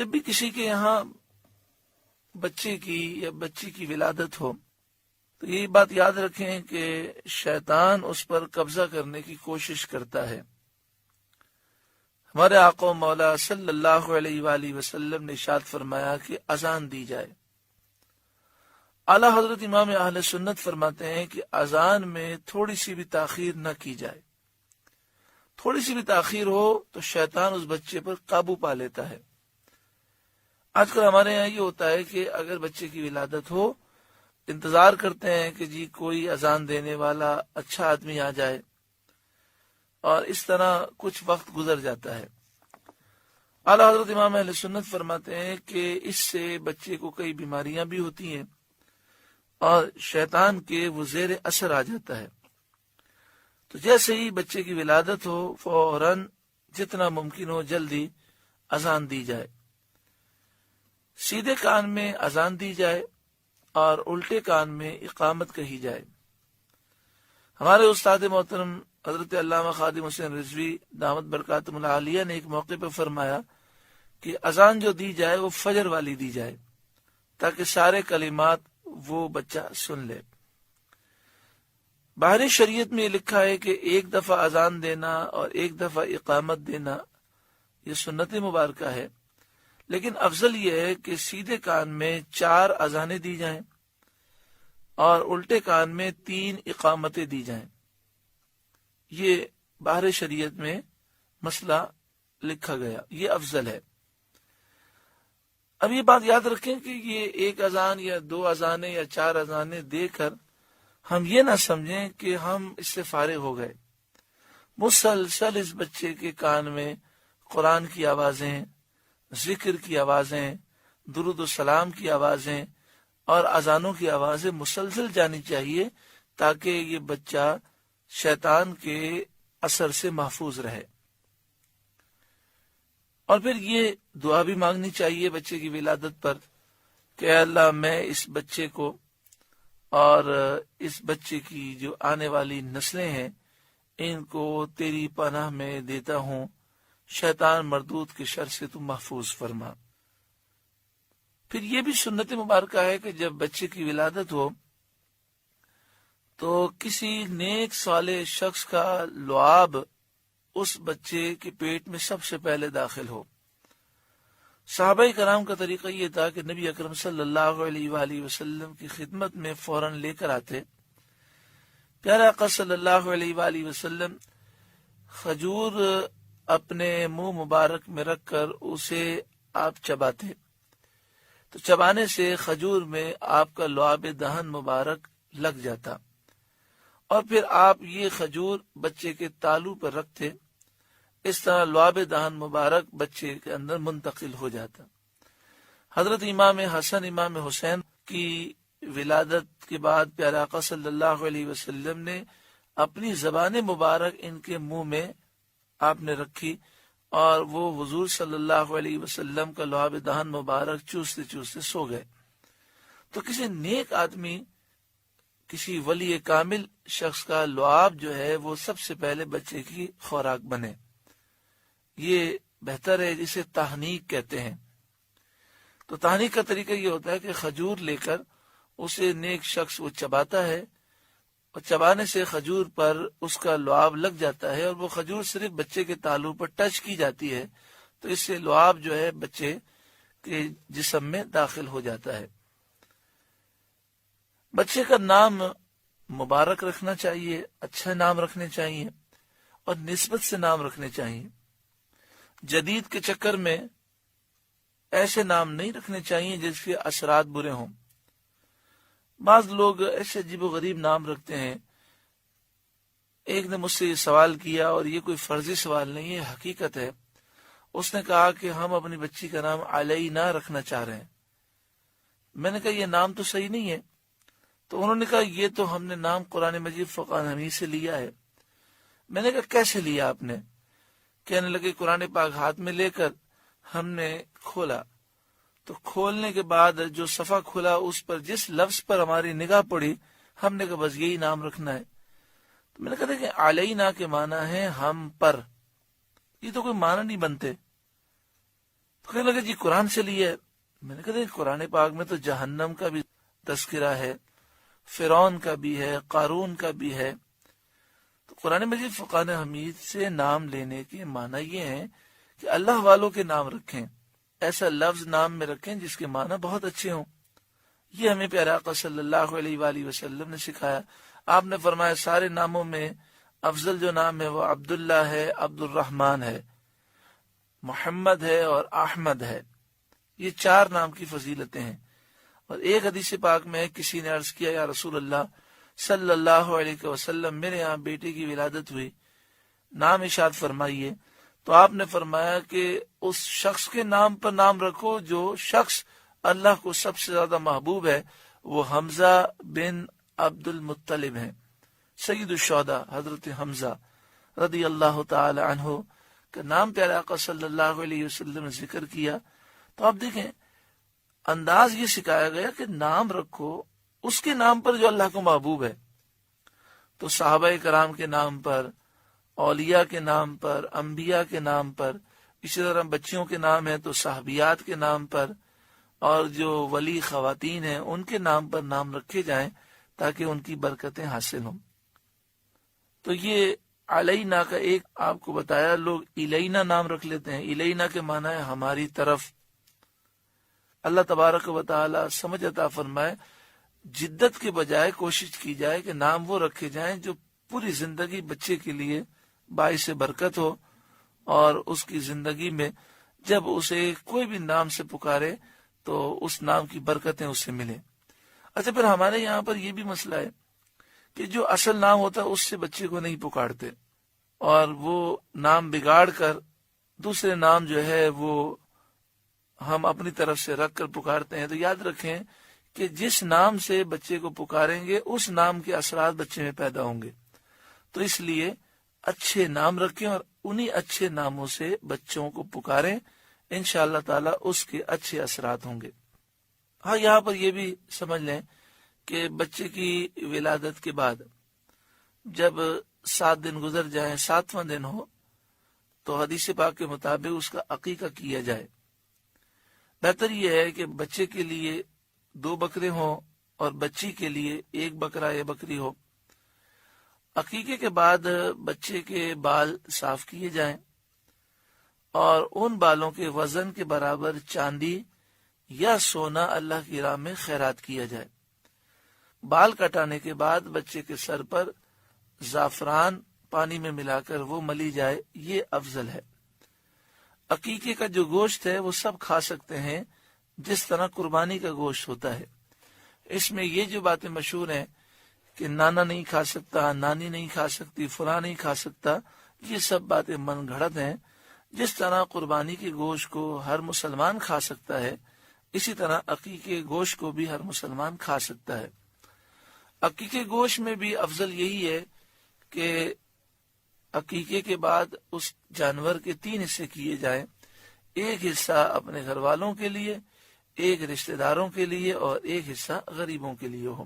جب بھی کسی کے یہاں بچے کی یا بچی کی ولادت ہو تو یہی بات یاد رکھیں کہ شیطان اس پر قبضہ کرنے کی کوشش کرتا ہے۔ ہمارے آقا و مولا صلی اللہ علیہ وآلہ وسلم نے ارشاد فرمایا کہ اذان دی جائے۔ اعلی حضرت امام اہل سنت فرماتے ہیں کہ اذان میں تھوڑی سی بھی تاخیر نہ کی جائے۔ تھوڑی سی بھی تاخیر ہو تو شیطان اس بچے پر قابو پا لیتا ہے۔ آج کل ہمارے یہاں یہ ہوتا ہے کہ اگر بچے کی ولادت ہو انتظار کرتے ہیں کہ جی کوئی اذان دینے والا اچھا آدمی آ جائے، اور اس طرح کچھ وقت گزر جاتا ہے۔ اعلی حضرت امام اہل سنت فرماتے ہیں کہ اس سے بچے کو کئی بیماریاں بھی ہوتی ہیں اور شیطان کے وہ زیر اثر آ جاتا ہے۔ تو جیسے ہی بچے کی ولادت ہو فوراً جتنا ممکن ہو جلدی اذان دی جائے، سیدھے کان میں اذان دی جائے اور الٹے کان میں اقامت کہی جائے۔ ہمارے استاد محترم حضرت علامہ خادم حسین رضوی دامت برکاتہم العالیہ نے ایک موقع پر فرمایا کہ اذان جو دی جائے وہ فجر والی دی جائے تاکہ سارے کلمات وہ بچہ سن لے۔ باہری شریعت میں یہ لکھا ہے کہ ایک دفعہ اذان دینا اور ایک دفعہ اقامت دینا یہ سنت مبارکہ ہے، لیکن افضل یہ ہے کہ سیدھے کان میں 4 اذانیں دی جائیں اور الٹے کان میں 3 اقامتیں دی جائیں۔ یہ باہر شریعت میں مسئلہ لکھا گیا، یہ افضل ہے۔ اب یہ بات یاد رکھیں کہ یہ ایک اذان یا 2 اذانیں یا 4 اذانیں دے کر ہم یہ نہ سمجھیں کہ ہم اس سے فارغ ہو گئے۔ مسلسل اس بچے کے کان میں قرآن کی آوازیں، ذکر کی آوازیں، درود و سلام کی آوازیں اور اذانوں کی آوازیں مسلسل جانی چاہیے تاکہ یہ بچہ شیطان کے اثر سے محفوظ رہے۔ اور پھر یہ دعا بھی مانگنی چاہیے بچے کی ولادت پر کہ اے اللہ میں اس بچے کو اور اس بچے کی جو آنے والی نسلیں ہیں ان کو تیری پناہ میں دیتا ہوں، شیطان مردود کے شر سے تو محفوظ فرما۔ پھر یہ بھی سنت مبارکہ ہے کہ جب بچے کی ولادت ہو تو کسی نیک صالح شخص کا لعاب اس بچے کے پیٹ میں سب سے پہلے داخل ہو۔ صحابہ کرام کا طریقہ یہ تھا کہ نبی اکرم صلی اللہ علیہ وآلہ وسلم کی خدمت میں فوراً لے کر آتے۔ پیارے آقا صلی اللہ علیہ وآلہ وسلم کھجور اپنے منہ مبارک میں رکھ کر اسے آپ چباتے، تو چبانے سے کھجور میں آپ کا لعاب دہن مبارک لگ جاتا، اور پھر آپ یہ کھجور بچے کے تالو پر رکھتے۔ اس طرح لعاب دہن مبارک بچے کے اندر منتقل ہو جاتا۔ حضرت امام حسن امام حسین کی ولادت کے بعد پیارے آقا صلی اللہ علیہ وسلم نے اپنی زبان مبارک ان کے منہ میں آپ نے رکھی اور وہ حضور صلی اللہ علیہ وسلم کا لعاب دہن مبارک چوستے چوستے سو گئے۔ تو کسی نیک آدمی، کسی ولی کامل شخص کا لعاب جو ہے وہ سب سے پہلے بچے کی خوراک بنے۔ یہ بہتر ہے، جسے تحنیک کہتے ہیں۔ تو تحنیک کا طریقہ یہ ہوتا ہے کہ کھجور لے کر اسے نیک شخص وہ چباتا ہے، اور چبانے سے کھجور پر اس کا لعاب لگ جاتا ہے، اور وہ کھجور صرف بچے کے تالو پر ٹچ کی جاتی ہے تو اس سے لعاب جو ہے بچے کے جسم میں داخل ہو جاتا ہے۔ بچے کا نام مبارک رکھنا چاہیے، اچھا نام رکھنے چاہیے اور نسبت سے نام رکھنے چاہیے۔ جدید کے چکر میں ایسے نام نہیں رکھنے چاہیے جس کے اثرات برے ہوں۔ بعض لوگ ایسے عجیب و غریب نام رکھتے ہیں۔ ایک نے مجھ سے یہ سوال کیا، اور یہ کوئی فرضی سوال نہیں ہے، حقیقت ہے۔ اس نے کہا کہ ہم اپنی بچی کا نام علینا رکھنا چاہ رہے ہیں۔ میں نے کہا یہ نام تو صحیح نہیں ہے۔ تو انہوں نے کہا یہ تو ہم نے نام قرآن مجید فرقان حمید سے لیا ہے۔ میں نے کہا کیسے لیا آپ نے؟ کہنے لگے قرآن پاک ہاتھ میں لے کر ہم نے کھولا، تو کھولنے کے بعد جو صفحہ کھلا اس پر جس لفظ پر ہماری نگاہ پڑی ہم نے کہا بس یہی نام رکھنا ہے۔ تو میں نے کہا کہ علینا کے معنی ہے ہم پر، یہ تو کوئی معنی نہیں بنتے۔ کہنے لگے جی قرآن سے لیا ہے۔ میں نے کہا قرآن پاک میں تو جہنم کا بھی تذکرہ ہے، فرعون کا بھی ہے، قارون کا بھی ہے۔ تو قرآن مجید فرقان حمید سے نام لینے کے معنی یہ ہیں کہ اللہ والوں کے نام رکھیں، ایسا لفظ نام میں رکھیں جس کے معنی بہت اچھے ہوں۔ یہ ہمیں پیارے آقا صلی اللہ علیہ وآلہ وسلم نے سکھایا۔ آپ نے فرمایا سارے ناموں میں افضل جو نام ہے وہ عبداللہ ہے، عبد الرحمن ہے، محمد ہے اور احمد ہے۔ یہ 4 نام کی فضیلتیں ہیں۔ اور ایک حدیث پاک میں کسی نے عرض کیا یا رسول اللہ صلی اللہ علیہ وسلم، میرے یہاں بیٹے کی ولادت ہوئی، نام ارشاد فرمائیے۔ تو آپ نے فرمایا کہ اس شخص کے نام پر نام رکھو جو شخص اللہ کو سب سے زیادہ محبوب ہے، وہ حمزہ بن عبد المطلب ہیں، سید الشہداء حضرت حمزہ رضی اللہ تعالی عنہ کا نام پیارے آقا صلی اللہ علیہ وسلم نے ذکر کیا۔ تو آپ دیکھیں انداز یہ سکھایا گیا کہ نام رکھو اس کے نام پر جو اللہ کو محبوب ہے۔ تو صحابہ کرام کے نام پر، اولیاء کے نام پر، انبیاء کے نام پر، اسی طرح بچیوں کے نام ہیں تو صحابیات کے نام پر، اور جو ولی خواتین ہیں ان کے نام پر نام رکھے جائیں تاکہ ان کی برکتیں حاصل ہوں۔ تو یہ علینا کا ایک آپ کو بتایا، لوگ الینا نام رکھ لیتے ہیں۔ الینا کے معنی ہے ہماری طرف۔ اللہ تبارک و تعالی سمجھ عطا فرمائے، جدت کے بجائے کوشش کی جائے کہ نام وہ رکھے جائیں جو پوری زندگی بچے کے لیے باعث برکت ہو، اور اس کی زندگی میں جب اسے کوئی بھی نام سے پکارے تو اس نام کی برکتیں اس سے ملیں۔ اچھا، پھر ہمارے یہاں پر یہ بھی مسئلہ ہے کہ جو اصل نام ہوتا ہے اس سے بچے کو نہیں پکارتے، اور وہ نام بگاڑ کر دوسرے نام جو ہے وہ ہم اپنی طرف سے رکھ کر پکارتے ہیں۔ تو یاد رکھیں کہ جس نام سے بچے کو پکاریں گے اس نام کے اثرات بچے میں پیدا ہوں گے۔ تو اس لیے اچھے نام رکھیں اور انہی اچھے ناموں سے بچوں کو پکاریں، انشاءاللہ تعالی اس کے اچھے اثرات ہوں گے۔ ہاں، یہاں پر یہ بھی سمجھ لیں کہ بچے کی ولادت کے بعد جب 7 دن گزر جائیں، 7واں دن ہو تو حدیث پاک کے مطابق اس کا عقیقہ کیا جائے۔ بہتر یہ ہے کہ بچے کے لیے 2 بکرے ہوں اور بچی کے لیے 1 بکرا یا بکری ہو۔ عقیقے کے بعد بچے کے بال صاف کیے جائیں اور ان بالوں کے وزن کے برابر چاندی یا سونا اللہ کی راہ میں خیرات کیا جائے۔ بال کٹانے کے بعد بچے کے سر پر زعفران پانی میں ملا کر وہ ملی جائے، یہ افضل ہے۔ عقیقے کا جو گوشت ہے وہ سب کھا سکتے ہیں جس طرح قربانی کا گوشت ہوتا ہے۔ اس میں یہ جو باتیں مشہور ہیں کہ نانا نہیں کھا سکتا، نانی نہیں کھا سکتی، فلاں نہیں کھا سکتا، یہ سب باتیں من گھڑت ہیں۔ جس طرح قربانی کے گوشت کو ہر مسلمان کھا سکتا ہے، اسی طرح عقیقے گوشت کو بھی ہر مسلمان کھا سکتا ہے۔ عقیقے گوشت میں بھی افضل یہی ہے کہ عقیقے کے بعد اس جانور کے 3 حصے کیے جائیں، 1 حصہ اپنے گھر والوں کے لیے، 1 رشتہ داروں کے لیے اور 1 حصہ غریبوں کے لیے ہو۔